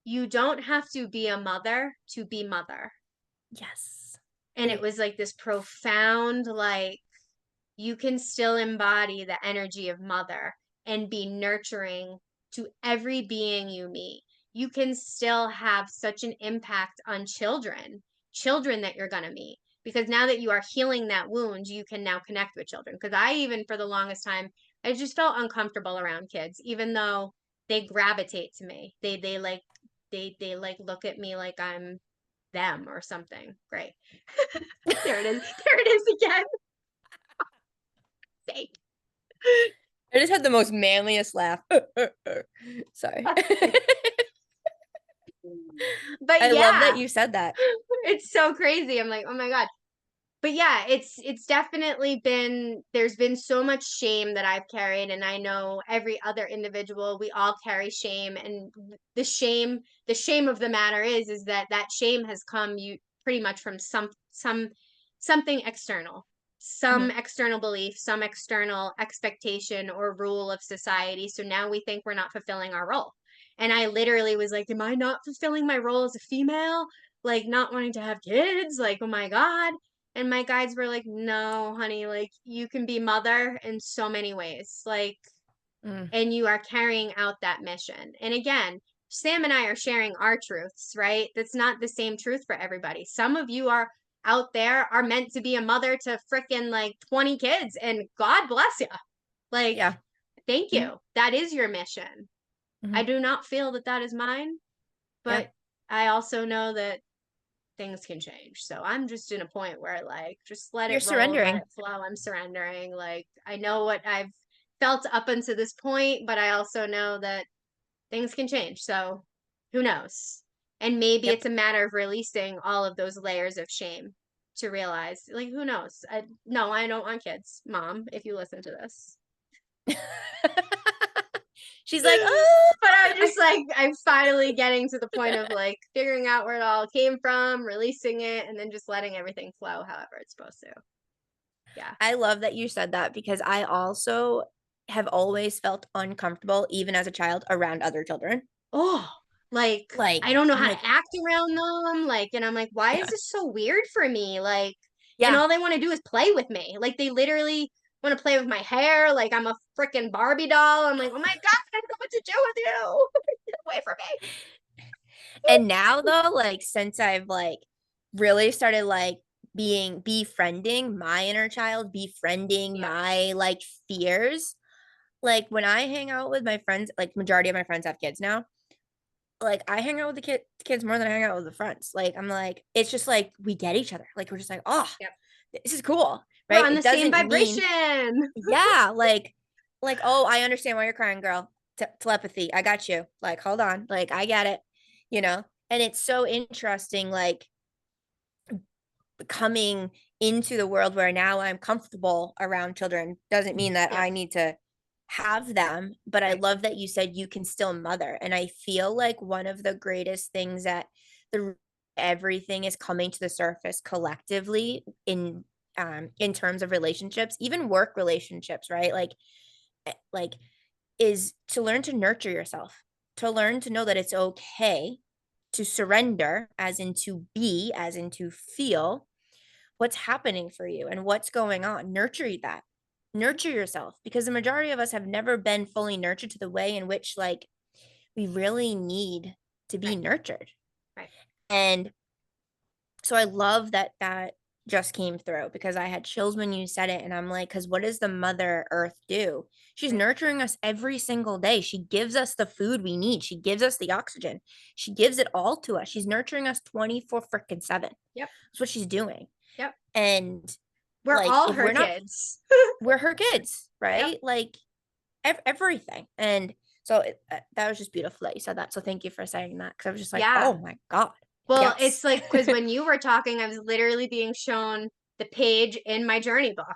you don't have to be a mother to be mother. Yes. And it Right. was like this profound, like, you can still embody the energy of mother and be nurturing to every being you meet. You can still have such an impact on children that you're going to meet. Because now that you are healing that wound, you can now connect with children. Because I, even for the longest time, I just felt uncomfortable around kids, even though they gravitate to me. They like look at me like I'm them or something. Great. There it is. There it is again. Sake. I just had the most manliest laugh. Sorry. But I love that yeah, you said that. it's so crazy. I'm like, oh my God. But yeah, it's definitely been, there's been so much shame that I've carried, and I know every other individual, we all carry shame, and the shame of the matter is that that shame has come you pretty much from something external, some Mhm. external belief, some external expectation or rule of society. So now we think we're not fulfilling our role. And I literally was like, am I not fulfilling my role as a female? Like not wanting to have kids? Like, oh my God. And my guides were like, no, honey, like you can be mother in so many ways. Like, Mm. and you are carrying out that mission. And again, Sam and I are sharing our truths, right? That's not the same truth for everybody. Some of you are out there are meant to be a mother to freaking like 20 kids, and God bless you. Like, Yeah. thank Mhm. you. That is your mission. I Mhm. do not feel that that is mine, Yeah. but I also know that things can change. So I'm just in a point where like just let You're it roll, let surrendering. it flow. I'm surrendering. Like I know what I've felt up until this point, but I also know that things can change. So who knows? And maybe Yep. it's a matter of releasing all of those layers of shame to realize like who knows? No, I don't want kids, mom, if you listen to this. She's like, oh, But I'm just like, I'm finally getting to the point of like figuring out where it all came from, releasing it, and then just letting everything flow however it's supposed to. Yeah. I love that you said that because I also have always felt uncomfortable, even as a child, around other children. Oh, like I Like, don't know I'm how to like, act around them. Like, and I'm like, why is yeah, this so weird for me? Like, and yeah. all they want to do is play with me. Like, they literally want to play with my hair. Like, I'm a freaking Barbie doll. I'm like, oh my God, I don't know what to do with you. Get away from me. And now though, like since I've like really started like being befriending my inner child, befriending Yeah. my like fears, like when I hang out with my friends, like majority of my friends have kids now. Like I hang out with the kids more than I hang out with the friends. Like I'm like, it's just like we get each other. Like we're just like, oh, Yep. this is cool, We're right? on the It same doesn't mean, vibration. yeah, like, oh, I understand why you're crying, girl. Telepathy, I got you. Like, hold on, like I get it, you know. And it's so interesting, like coming into the world where now I'm comfortable around children doesn't mean that Yep. I need to have them, but I Right. love that you said you can still mother. And I feel like one of the greatest things that the everything is coming to the surface collectively in terms of relationships, even work relationships, right? Like is to learn to nurture yourself, to learn to know that it's okay to surrender, as in to be, as in to feel what's happening for you and what's going on. Nurture that. Nurture yourself because the majority of us have never been fully nurtured to the way in which like we really need to be Right. nurtured. Right. And so I love that that just came through because I had chills when you said it and I'm like cuz what does the mother earth do? She's Right. nurturing us every single day. She gives us the food we need. She gives us the oxygen. She gives it all to us. She's nurturing us 24 freaking 7. Yep. That's what she's doing. Yep. And We're like all if her we're not, kids. we're her kids, Yep. right? Like everything. And so that was just beautiful that you said that. So thank you for saying that because I was just like, Yeah. oh my God. Well, it's Yes. like because when you were talking, I was literally being shown the page in my journey book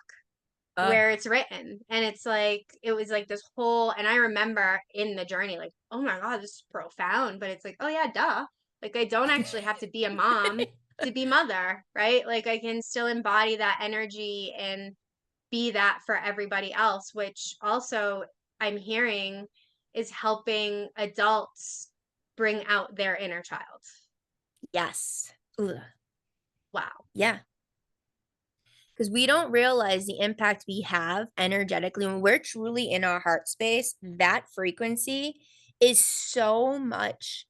uh, where it's written. And it's like, it was like this whole, and I remember in the journey, like, oh my God, this is profound. But it's like, oh yeah, duh. Like, I don't actually have to be a mom to be mother, right? Like, I can still embody that energy and be that for everybody else, which also I'm hearing is helping adults bring out their inner child. yes. Ugh. Wow. Yeah. Because we don't realize the impact we have energetically when we're truly in our heart space. That frequency is so much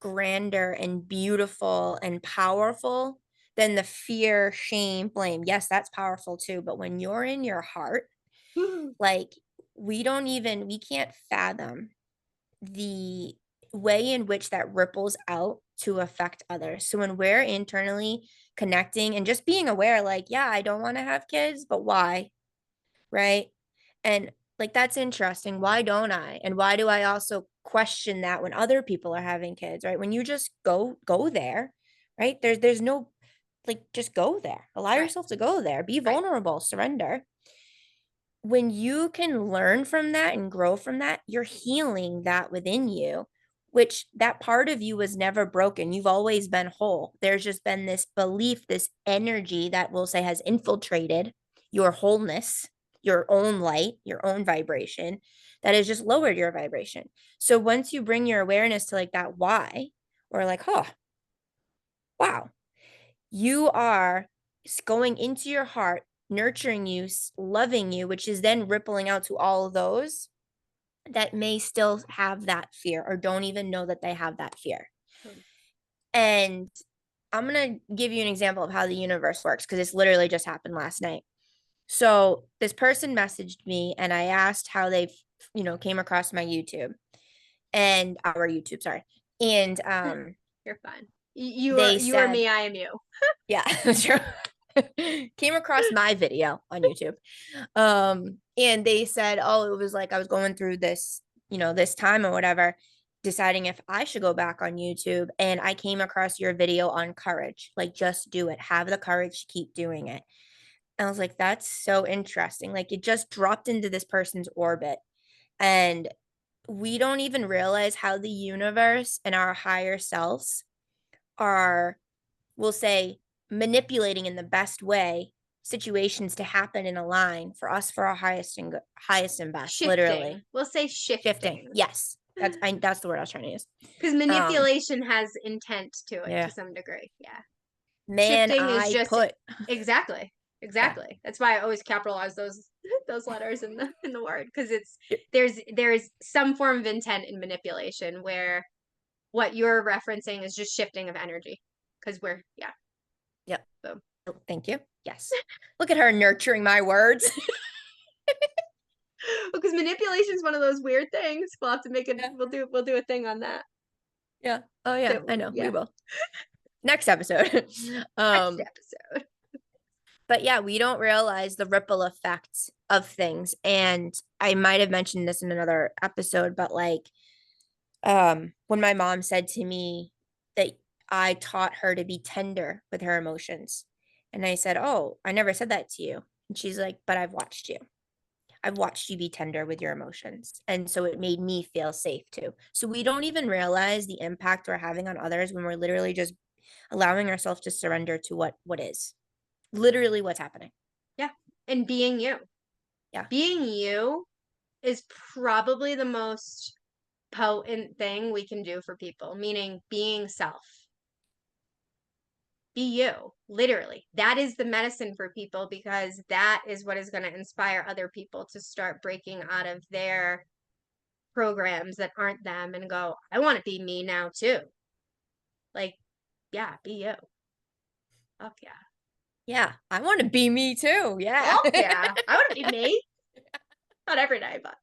grander and beautiful and powerful than the fear, shame, blame. Yes, that's powerful too. But when you're in your heart, like we can't fathom the way in which that ripples out to affect others. So when we're internally connecting and just being aware, like, yeah, I don't want to have kids, but why? Right. And like, that's interesting. Why don't I? And why do I also question that when other people are having kids? Right. When you just go there, right? There's no like just go there. Allow Right. yourself to go there. Be Right. vulnerable, surrender. When you can learn from that and grow from that, you're healing that within you, which that part of you was never broken. You've always been whole. There's just been this belief, this energy that we'll say has infiltrated your wholeness, your own light, your own vibration that has just lowered your vibration. So once you bring your awareness to like that why, or like, oh, wow, you are going into your heart, nurturing you, loving you, which is then rippling out to all of those that may still have that fear or don't even know that they have that fear. Mm. And I'm going to give you an example of how the universe works because it's literally just happened last night. So this person messaged me and I asked how they, came across my YouTube and our YouTube, sorry. And You're fine. You are they you are said, me, I am you. yeah, that's true. Came across my video on YouTube. And they said, oh, it was like I was going through this, this time or whatever, deciding if I should go back on YouTube. And I came across your video on courage. Like, just do it. Have the courage to keep doing it. And I was like, that's so interesting. Like, it just dropped into this person's orbit. And we don't even realize how the universe and our higher selves are, we'll say, manipulating in the best way situations to happen in a line for us for our highest and best, Shifting. literally We'll say shifting. shifting. Yes, that's the word I was trying to use. Because um manipulation has intent to it to yeah, some degree. Yeah. man, Shifting is I just put, exactly. yeah, Exactly. That's why I always capitalize those those letters in the word because it's there's some form of intent in manipulation where what you're referencing is just shifting of energy because we're yeah. yep. So Oh, thank you. Yes, look at her nurturing my words. because manipulation is one of those weird things. We'll have to make it. Yeah, We'll do a thing on that. yeah, oh yeah, So I know, we yeah, will next episode. next um episode. but yeah, we don't realize the ripple effects of things. And I might have mentioned this in another episode, but like, when my mom said to me that I taught her to be tender with her emotions. And I said, oh, I never said that to you. And she's like, but I've watched you. I've watched you be tender with your emotions. And so it made me feel safe too. So we don't even realize the impact we're having on others when we're literally just allowing ourselves to surrender to what is literally what's happening. Yeah, and being you. Yeah. Being you is probably the most potent thing we can do for people, meaning being self. Be you, literally. That is the medicine for people because that is what is going to inspire other people to start breaking out of their programs that aren't them and go, I want to be me now too. Like, yeah, be you. Fuck yeah. Yeah. I want to be me too. Yeah. Fuck yeah. I want to be me. Not every day, but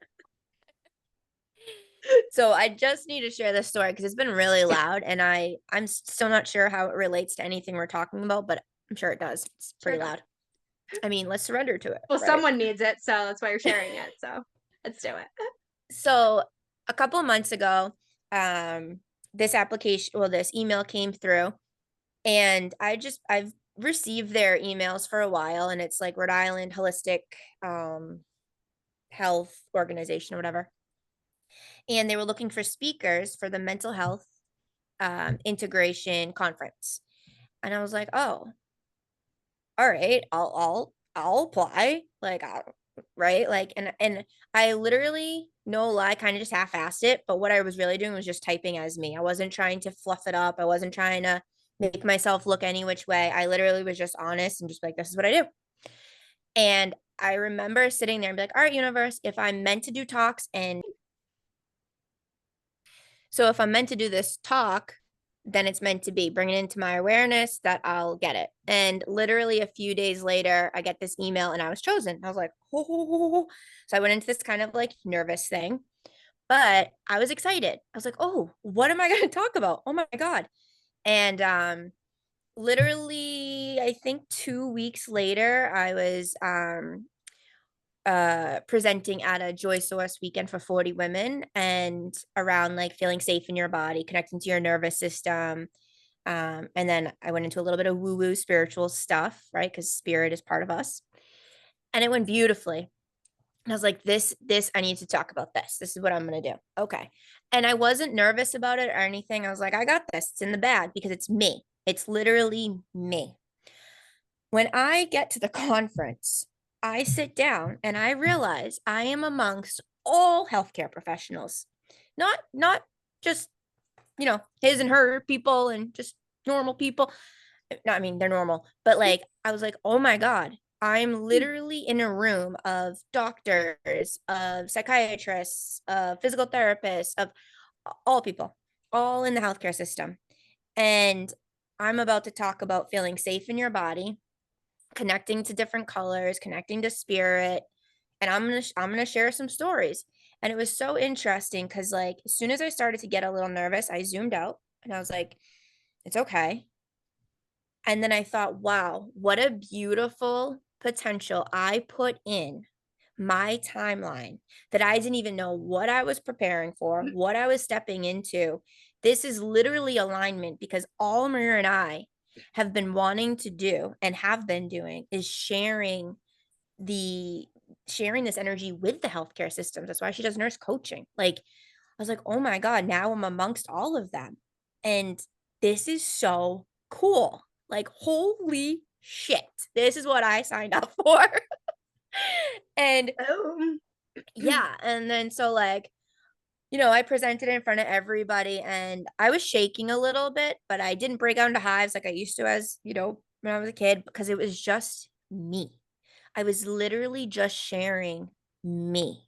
So I just need to share this story because it's been really loud and I'm still not sure how it relates to anything we're talking about, but I'm sure it does. It's sure pretty does. loud. I mean, let's surrender to it, Well, right? someone needs it, so that's why you're sharing it. So let's do it. So a couple of months ago, this this email came through and I've received their emails for a while and it's like Rhode Island Holistic Health Organization or whatever. And they were looking for speakers for the mental health integration conference. And I was like, oh, all right, I'll apply. Like, right? Like, and I literally, no lie, kind of just half-assed it. But what I was really doing was just typing as me. I wasn't trying to fluff it up. I wasn't trying to make myself look any which way. I literally was just honest and just like, this is what I do. And I remember sitting there and be like, all right, universe, if I'm meant to do talks and so if I'm meant to do this talk, then it's meant to be. Bring it into my awareness that I'll get it. And literally a few days later, I get this email and I was chosen. I was like, oh. So I went into this kind of like nervous thing, but I was excited. I was like, oh, what am I going to talk about? Oh my God. And literally, I think 2 weeks later, I was presenting at a joy source weekend for 40 women and around like feeling safe in your body, connecting to your nervous system, And then I went into a little bit of woo-woo spiritual stuff, right? Because spirit is part of us. And it went beautifully. And I was like, this, I need to talk about this. This is what I'm going to do. Okay. And I wasn't nervous about it or anything. I was like, I got this. It's in the bag because it's me. It's literally me. When I get to the conference, I sit down and I realize I am amongst all healthcare professionals, not just, his and her people and just normal people. No, I mean, they're normal, but like, I was like, oh my God, I'm literally in a room of doctors, of psychiatrists, of physical therapists, of all people, all in the healthcare system. And I'm about to talk about feeling safe in your body, connecting to different colors, connecting to spirit, and I'm gonna share some stories. And it was so interesting because like as soon as I started to get a little nervous, I zoomed out and I was like, it's okay. And then I thought, wow, what a beautiful potential I put in my timeline that I didn't even know what I was preparing for, what I was stepping into. This is literally alignment because all Maria and I have been wanting to do and have been doing is the sharing this energy with the healthcare systems. That's why she does nurse coaching. Like, I was like, oh my God, now I'm amongst all of them. And this is so cool. Like, holy shit. This is what I signed up for. And Oh. yeah. And then so like, I presented in front of everybody and I was shaking a little bit, but I didn't break out into hives like I used to as, when I was a kid, because it was just me. I was literally just sharing me.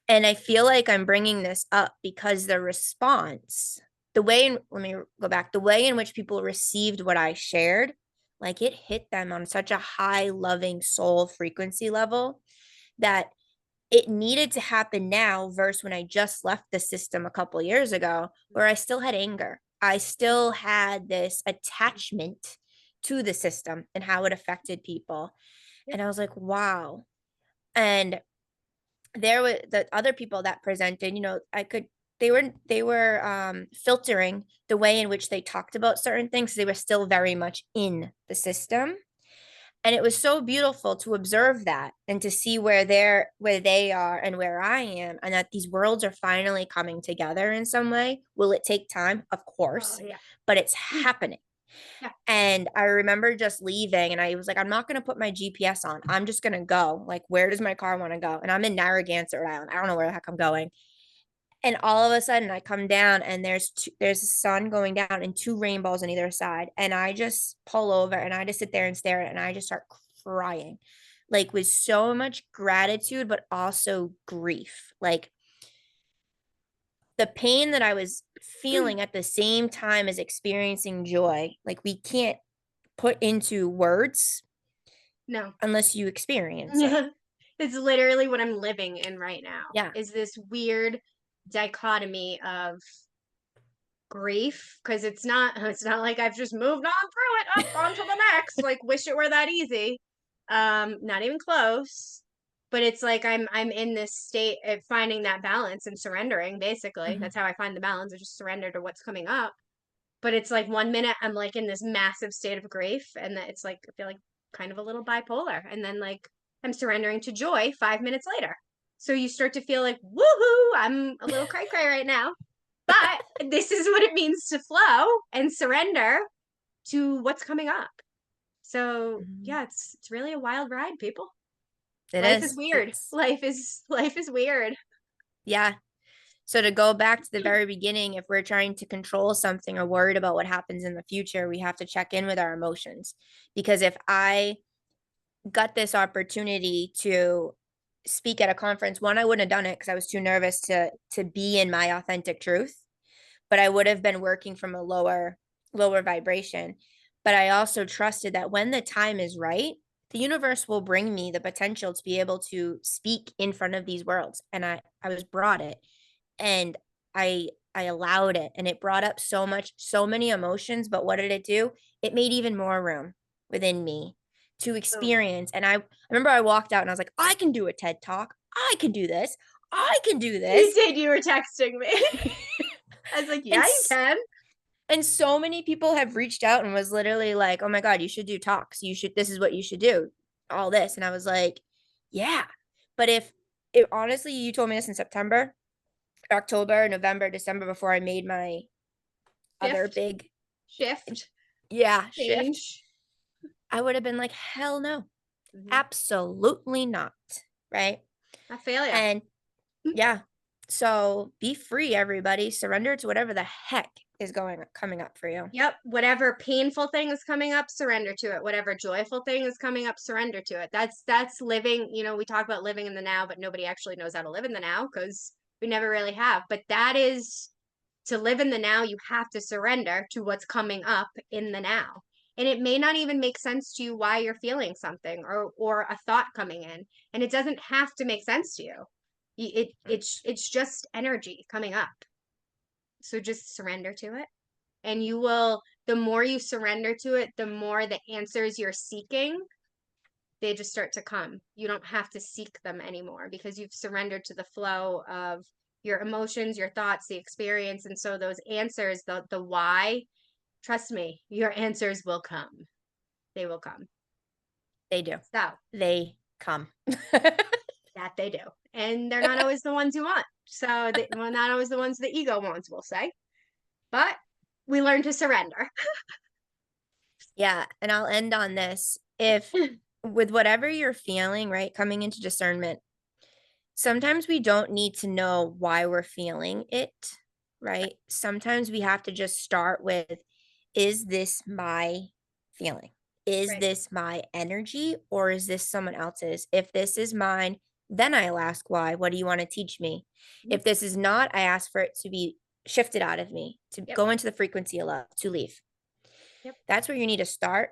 And I feel like I'm bringing this up because the response, let me go back, the way in which people received what I shared, like it hit them on such a high, loving soul frequency level that it needed to happen now versus when I just left the system a couple years ago, where I still had anger. I still had this attachment to the system and how it affected people. And I was like, wow. And there were the other people that presented, they were filtering the way in which they talked about certain things. They were still very much in the system. And it was so beautiful to observe that and to see where they are and where I am, and that these worlds are finally coming together in some way. Will it take time? Of Oh course, yeah. but it's happening. Yeah. And I remember just leaving and I was like, I'm not going to put my GPS on. I'm just going to go. Like, where does my car want to go? And I'm in Narragansett, Rhode Island. I don't know where the heck I'm going. And all of a sudden I come down and there's a sun going down and two rainbows on either side. And I just pull over and I just sit there and stare at it and I just start crying. Like with so much gratitude, but also grief. Like the pain that I was feeling at the same time as experiencing joy. Like we can't put into words No. unless you experience it. It's literally what I'm living in right now. Yeah. Is this weird dichotomy of grief, because it's not like I've just moved on through it up onto the next, like wish it were that easy. Not even close. But it's like I'm in this state of finding that balance and surrendering, basically. Mhm. That's how I find the balance. I just surrender to what's coming up. But it's like one minute I'm like in this massive state of grief, and that it's like I feel like kind of a little bipolar, and then like I'm surrendering to joy 5 minutes later. So you start to feel like, woohoo, I'm a little cray cray right now, but this is what it means to flow and surrender to what's coming up. So Mhm. yeah, it's really a wild ride, people. It Life is is. weird. It's Life is weird. yeah. So to go back to the very beginning, if we're trying to control something or worried about what happens in the future, we have to check in with our emotions. Because if I got this opportunity to speak at a conference, one, I wouldn't have done it because I was too nervous to be in my authentic truth, but I would have been working from a lower vibration. But I also trusted that when the time is right, the universe will bring me the potential to be able to speak in front of these worlds. And I was brought it and I allowed it and it brought up so many emotions, but what did it do? It made even more room within me to Oh, experience. And I remember I walked out and I was like, I can do a TED talk. I can do this. I can do you this. did. You were texting me. I was like, yeah, And you can. And so many people have reached out and was literally like, "Oh my God, you should do talks. You should, this is what you should do." All this. And I was like, "Yeah." But if honestly, you told me this in September, October, November, December before I made my other Shift, big, shift, yeah, shift, change. I would have been like, "Hell no. Mhm. Absolutely not." Right? I feel ya. And yeah. So be free, everybody. Surrender to whatever the heck is going coming up for you. Yep, whatever painful thing is coming up, surrender to it. Whatever joyful thing is coming up, surrender to it. That's living, we talk about living in the now, but nobody actually knows how to live in the now because we never really have. But that is to live in the now, you have to surrender to what's coming up in the now. And it may not even make sense to you why you're feeling something or a thought coming in. And it doesn't have to make sense to you. It's just energy coming up. So just surrender to it and you will the more you surrender to it, the more the answers you're seeking, they just start to come. You don't have to seek them anymore because you've surrendered to the flow of your emotions, your thoughts, the experience. And so those answers, the why, trust me, your answers will come. They will come. They do. So They come. that they do. And they're not always the ones you want. So well, not always the ones the ego wants, we'll say. But we learn to surrender. Yeah, and I'll end on this. If with whatever you're feeling, right, coming into discernment, sometimes we don't need to know why we're feeling it, right? Sometimes we have to just start with, is this my feeling? Is Right. this my energy or is this someone else's? If this is mine, then I'll ask why. What do you want to teach me? Mhm. If this is not, I ask for it to be shifted out of me, to Yep. go into the frequency of love, to leave. Yep. That's where you need to start,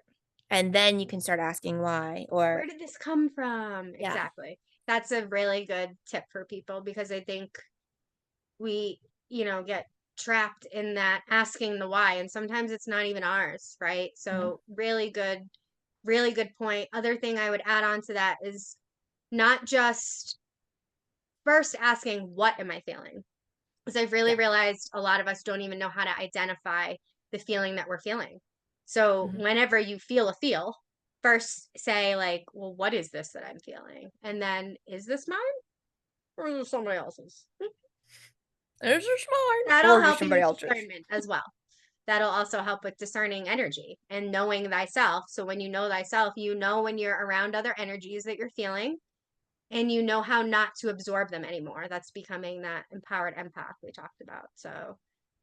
and then you can start asking why, Where or did this come from? yeah. Exactly. That's a really good tip for people because I think we, get trapped in that asking the why, and sometimes it's not even ours, right? Mhm, So, really good point. Other thing I would add on to that is not just first asking, what am I feeling? Because I've really yeah, realized a lot of us don't even know how to identify the feeling that we're feeling. So mhm. whenever you feel a feel, first say like, well, what is this that I'm feeling? And then is this mine or is it somebody else's? This is mine, That'll or just help you somebody with else's. discernment as well. That'll also help with discerning energy and knowing thyself. So when you know thyself, you know when you're around other energies that you're feeling and you know how not to absorb them anymore. That's becoming that empowered empath we talked about. So,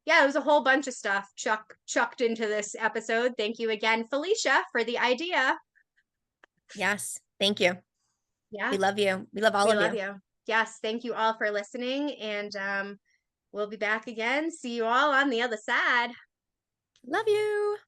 yeah, it was a whole bunch of stuff chucked into this episode. Thank you again, Felicia, for the idea. Yes, thank you. We Yeah, love you. We love all we of love you. you. Yes, thank you all for listening, and we'll be back again. See you all on the other side. Love you.